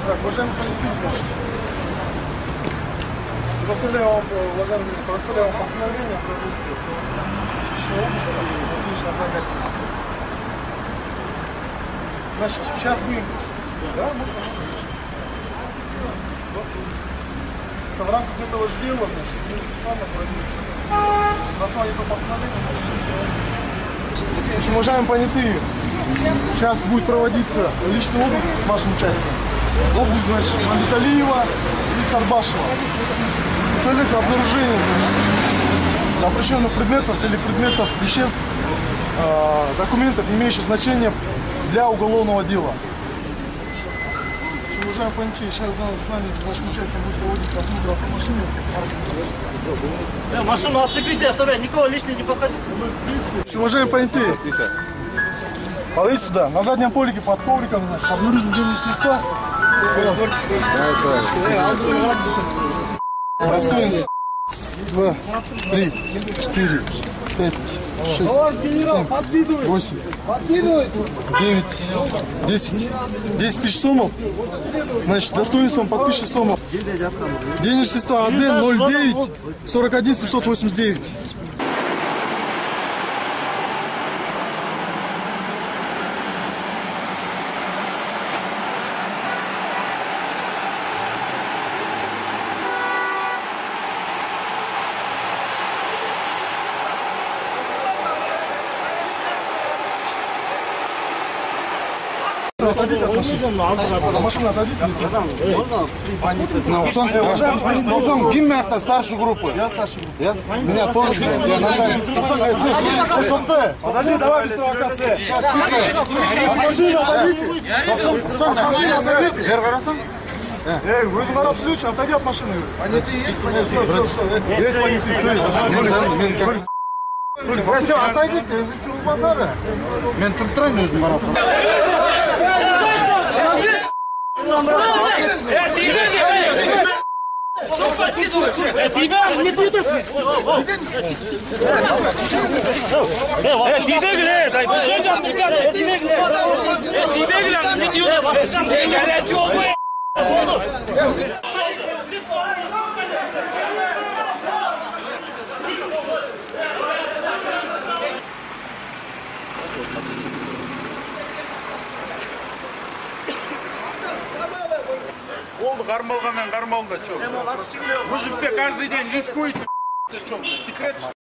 Так, уважаемый понятые, значит, предоставляю вам, уважаемый, предоставляю вам постановление о производстве личного обыска на личное отлагательство. Значит, сейчас будем... Да, можно. В рамках этого же дела, значит, на производство. На основе этого постановления уважаемые понятые, сейчас будет проводиться личный обыск с вашим участием. Обыск, значит, Мамбеталиева и Сарбашева. В целях обнаружения, значит, запрещенных предметов или предметов веществ, документов, имеющих значение для уголовного дела. Уважаемые понятые, сейчас с нами с вашим участием будет проводиться осмотр автомашины. Машину отцепите, чтобы никого лишнего не подходит. Уважаемые понятые, подойдите сюда. На заднем полике под ковриком, значит, обнаружим денежные средства. Достоинство. 2, 3, 4, 5, 6, 7, 8, 9, 10. 10 тысяч сомов. Значит, достоинством по 1000 сомов. Денежные средства АД 09 41 789. Отойдите от машины. Машина отойдите. Можно? Ким мягко старшей группы? Я старший группы. Меня тоже, я начальник. Подожди, давай без провокации. От машины отойдите. От машины отойдите. Вы на раб случай, отойди от машины. Все. Есть понятые. Все, отойдите, из-за чего базара? Мен тұрып тұрайын өзім қарап. Олды қармалғаннан қармалды, чё? Вы же все каждый день рискуете, секрет.